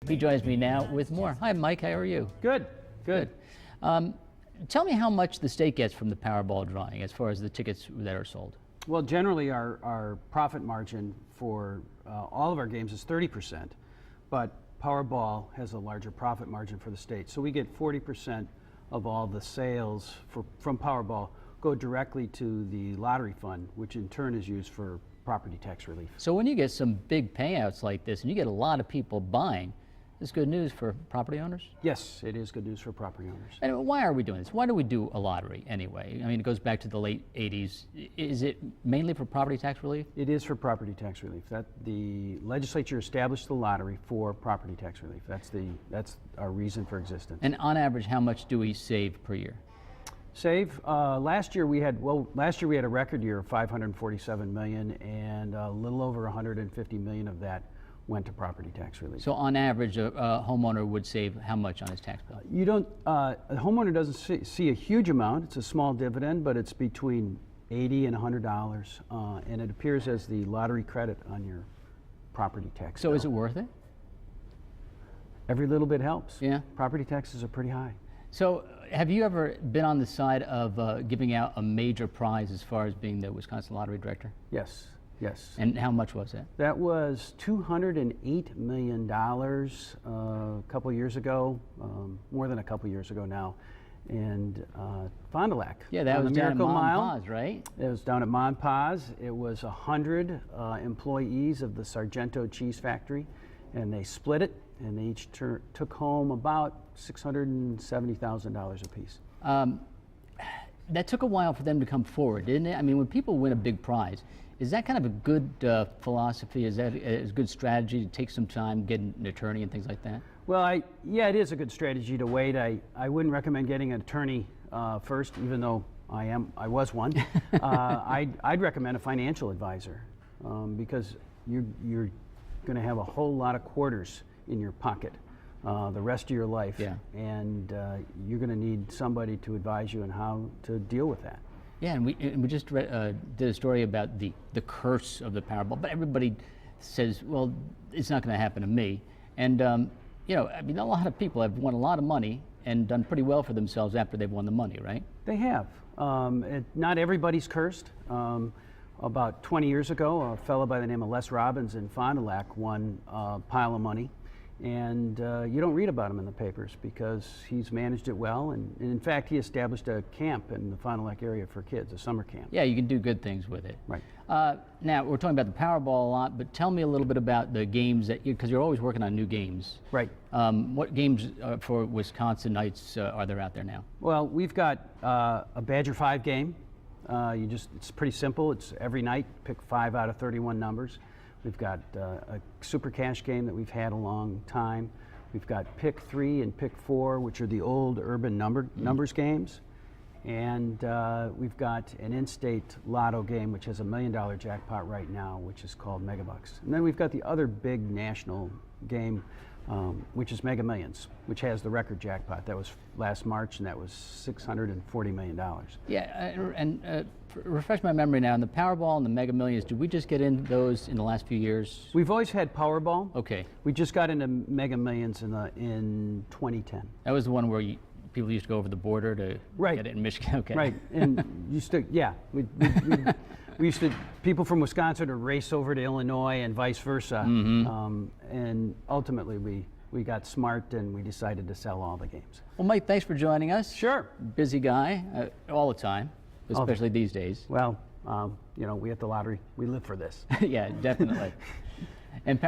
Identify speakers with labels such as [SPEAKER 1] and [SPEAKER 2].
[SPEAKER 1] He joins me now with more. Hi, Mike. How are you?
[SPEAKER 2] Good.
[SPEAKER 1] Tell me how much the state gets from the Powerball drawing as far as the tickets that are sold.
[SPEAKER 2] Well, generally our profit margin for all of our games is 30%, but Powerball has a larger profit margin for the state. So we get 40% of all the sales from Powerball go directly to the lottery fund, which in turn is used for property tax relief.
[SPEAKER 1] So when you get some big payouts like this and you get a lot of people buying, it's good news for property owners?
[SPEAKER 2] Yes, it is good news for property owners.
[SPEAKER 1] And why are we doing this? Why do we do a lottery anyway? I mean, it goes back to the late 80s. Is it mainly for property tax relief?
[SPEAKER 2] It is for property tax relief. That the legislature established the lottery for property tax relief. That's our reason for existence.
[SPEAKER 1] And on average, how much do we save per year?
[SPEAKER 2] Save. Last year we had a record year of 547 million, and a little over 150 million of that went to property tax relief.
[SPEAKER 1] So on average, a homeowner would save how much on his tax bill?
[SPEAKER 2] A homeowner doesn't see a huge amount. It's a small dividend, but it's between $80 and $100, and it appears as the lottery credit on your property tax
[SPEAKER 1] So
[SPEAKER 2] bill.
[SPEAKER 1] is it worth it?
[SPEAKER 2] Every little bit helps.
[SPEAKER 1] Yeah.
[SPEAKER 2] Property taxes are pretty high.
[SPEAKER 1] So have you ever been on the side of giving out a major prize as far as being the Wisconsin Lottery Director?
[SPEAKER 2] Yes. Yes.
[SPEAKER 1] And how much was that?
[SPEAKER 2] That was $208 million a couple years ago, more than a couple years ago now. And Fond du Lac.
[SPEAKER 1] Yeah, that was down at Mont Paz, right?
[SPEAKER 2] It was down at Mont Paz. It was 100 employees of the Sargento Cheese Factory, and they split it, and they each took home about $670,000 apiece.
[SPEAKER 1] That took a while for them to come forward, didn't it? I mean, when people win a big prize, is that kind of a good philosophy? Is that a good strategy to take some time, get an attorney and things like that?
[SPEAKER 2] Well, yeah, it is a good strategy to wait. I wouldn't recommend getting an attorney first, even though I was one. I'd recommend a financial advisor because you're going to have a whole lot of quarters in your pocket the rest of your life,
[SPEAKER 1] yeah.
[SPEAKER 2] And you're going to need somebody to advise you on how to deal with that.
[SPEAKER 1] Yeah, and we just did a story about the curse of the Powerball, but everybody says, well, it's not going to happen to me. And you know, I mean, a lot of people have won a lot of money and done pretty well for themselves after they've won the money, right?
[SPEAKER 2] They have. Not everybody's cursed. About 20 years ago, a fellow by the name of Les Robbins in Fond du Lac won a pile of money. And you don't read about him in the papers because he's managed it well. And in fact, he established a camp in the Fond du Lac area for kids, a summer camp.
[SPEAKER 1] Yeah, you can do good things with it.
[SPEAKER 2] Right.
[SPEAKER 1] Now, we're talking about the Powerball a lot, but tell me a little bit about the games that because you're always working on new games.
[SPEAKER 2] Right.
[SPEAKER 1] What games for Wisconsinites are there out there now?
[SPEAKER 2] Well, we've got a Badger 5 game. It's pretty simple. It's every night, pick 5 out of 31 numbers. We've got a Super Cash game that we've had a long time. We've got Pick 3 and Pick 4, which are the old urban numbers games. And we've got an in-state lotto game, which has $1 million jackpot right now, which is called Megabucks. And then we've got the other big national game, which is Mega Millions, which has the record jackpot. That was last March, and that was $640 million.
[SPEAKER 1] Yeah, refresh my memory now. In the Powerball and the Mega Millions, did we just get in those in the last few years?
[SPEAKER 2] We've always had Powerball.
[SPEAKER 1] Okay.
[SPEAKER 2] We just got into Mega Millions in 2010.
[SPEAKER 1] That was the one where people used to go over the border to get it in Michigan. Okay.
[SPEAKER 2] Right, and people from Wisconsin would race over to Illinois and vice versa.
[SPEAKER 1] Mm-hmm.
[SPEAKER 2] And ultimately, we got smart and we decided to sell all the games.
[SPEAKER 1] Well, Mike, thanks for joining us.
[SPEAKER 2] Sure.
[SPEAKER 1] Busy guy all the time, especially these days.
[SPEAKER 2] Well, you know, we at the lottery, we live for this.
[SPEAKER 1] Yeah, definitely. And